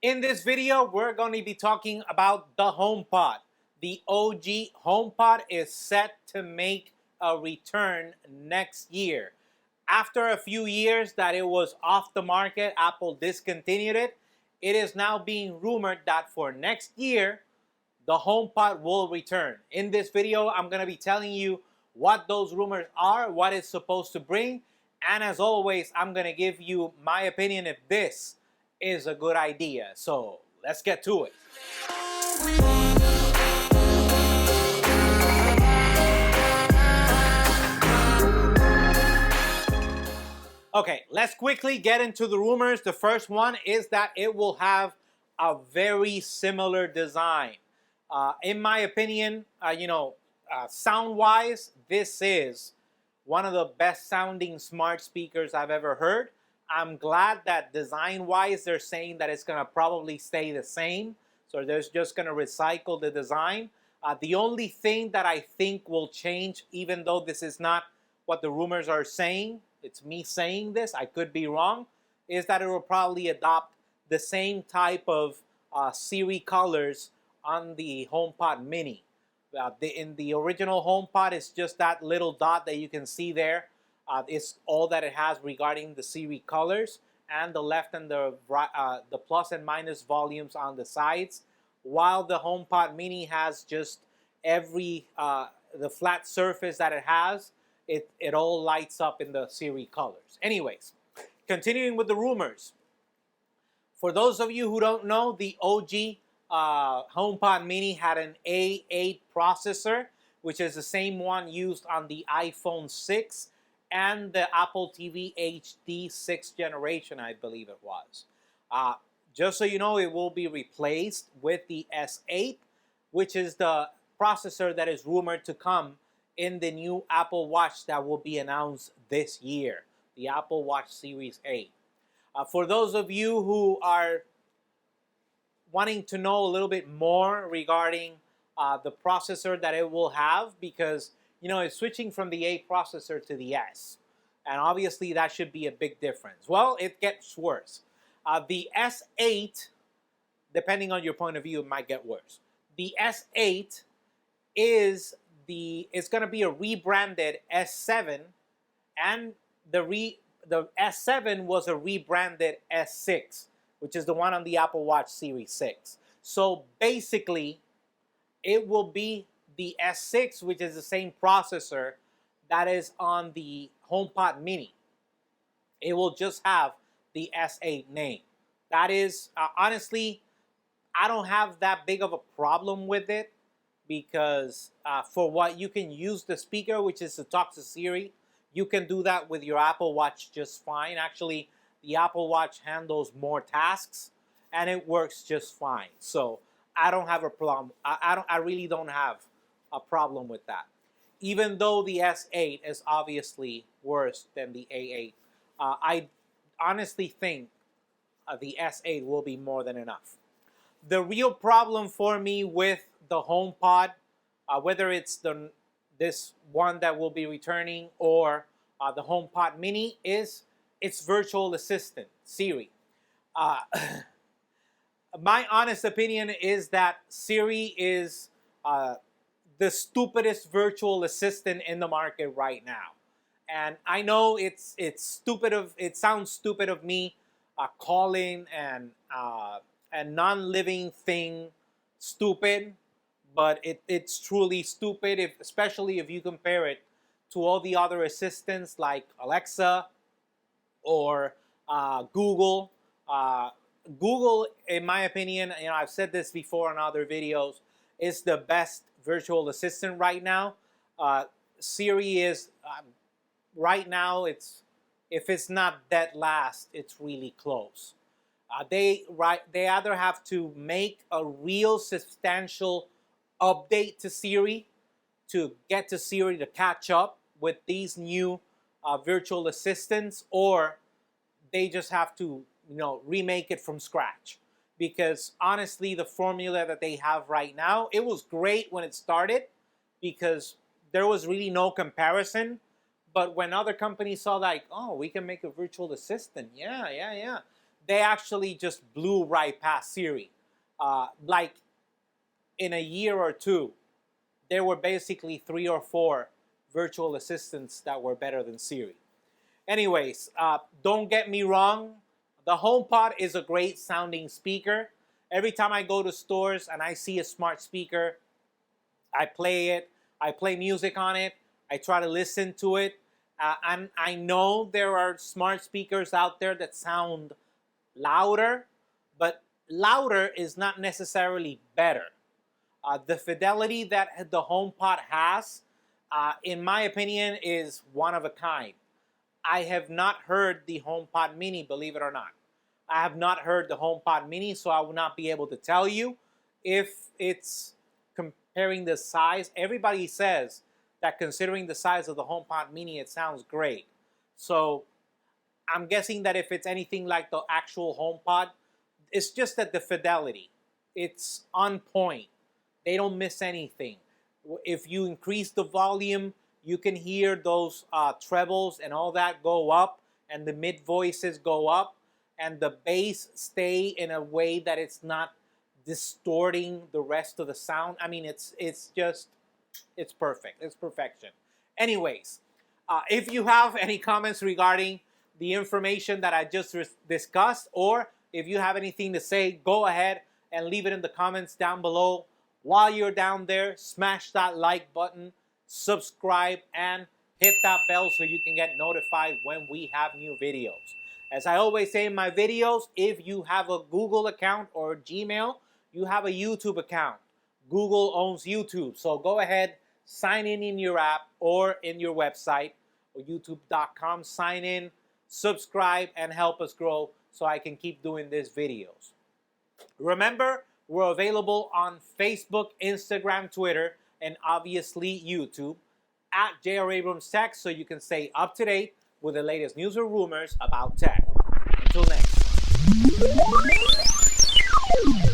In this video, we're going to be talking about the HomePod. The OG HomePod is set to make a return next year. After a few years that it was off the market, Apple discontinued it. It is now being rumored that for next year, the HomePod will return. In this video, I'm going to be telling you what those rumors are, what it's supposed to bring, and as always, I'm going to give you my opinion if this is a good idea. So let's get to it. Okay, let's quickly get into the rumors. The first one is that it will have a very similar design. In my opinion, sound-wise, this is one of the best sounding smart speakers I've ever heard. I'm glad that design-wise, they're saying that it's gonna probably stay the same. So they're just gonna recycle the design. The only thing that I think will change, even though this is not what the rumors are saying, it's me saying this, I could be wrong, is that it will probably adopt the same type of Siri colors on the HomePod Mini. In the original HomePod, it's just that little dot that you can see there. It's all that it has regarding the Siri colors, and the left and the plus and minus volumes on the sides, while the HomePod Mini has just every the flat surface that it has. It all lights up in the Siri colors. Anyways, continuing with the rumors. For those of you who don't know, the OG HomePod Mini had an A8 processor, which is the same one used on the iPhone 6 and the Apple TV HD 6th generation, I believe it was. Just so you know, it will be replaced with the S8, which is the processor that is rumored to come in the new Apple Watch that will be announced this year, the Apple Watch Series 8. For those of you who are wanting to know a little bit more regarding the processor that it will have, because it's switching from the A processor to the S, and obviously that should be a big difference. Well, it gets worse. The S8, depending on your point of view, it might get worse. The S8 it's going to be a rebranded S7, and the S7 was a rebranded S6, which is the one on the Apple Watch Series 6. So basically, it will be the S6, which is the same processor that is on the HomePod Mini. It will just have the S8 name. That is, honestly, I don't have that big of a problem with it, because for what you can use the speaker, which is to talk to Siri, you can do that with your Apple Watch just fine. Actually, the Apple Watch handles more tasks, and it works just fine. So I don't have a problem. I really don't have a problem with that. Even though the S8 is obviously worse than the A8, I honestly think the S8 will be more than enough. The real problem for me with the HomePod, whether it's this one that will be returning or the HomePod Mini, is its virtual assistant, Siri. My honest opinion is that Siri is the stupidest virtual assistant in the market right now. And I know it sounds stupid of me calling and non-living thing stupid, but it's truly stupid, especially if you compare it to all the other assistants like Alexa or Google. Google, in my opinion, I've said this before in other videos, is the best virtual assistant right now. Siri is right now. If it's not dead last, it's really close. They either have to make a real substantial update to Siri to get to Siri to catch up with these new virtual assistants, or they just have to remake it from scratch. Because honestly, the formula that they have right now, it was great when it started because there was really no comparison. But when other companies saw like, oh, we can make a virtual assistant, yeah, they actually just blew right past Siri. Like in a year or two, there were basically 3 or 4 virtual assistants that were better than Siri. Anyways, don't get me wrong. The HomePod is a great sounding speaker. Every time I go to stores and I see a smart speaker, I play it. I play music on it. I try to listen to it. And I know there are smart speakers out there that sound louder, but louder is not necessarily better. The fidelity that the HomePod has, in my opinion, is one of a kind. I have not heard the HomePod Mini, believe it or not. I have not heard the HomePod Mini, so I will not be able to tell you if it's comparing the size. Everybody says that considering the size of the HomePod Mini, it sounds great. So I'm guessing that if it's anything like the actual HomePod, it's just that the fidelity, it's on point. They don't miss anything. If you increase the volume, you can hear those trebles and all that go up, and the mid voices go up, and the bass stay in a way that it's not distorting the rest of the sound. I mean, it's perfect. It's perfection. Anyways, if you have any comments regarding the information that I just discussed, or if you have anything to say, go ahead and leave it in the comments down below. While you're down there, smash that like button, subscribe, and hit that bell so you can get notified when we have new videos. As I always say in my videos, if you have a Google account or Gmail, you have a YouTube account. Google owns YouTube, so go ahead, sign in your app or in your website or youtube.com, sign in, subscribe, and help us grow so I can keep doing these videos. Remember, we're available on Facebook, Instagram, Twitter, and obviously YouTube at J.R. Abrams Tech, so you can stay up to date with the latest news or rumors about tech. Until next time.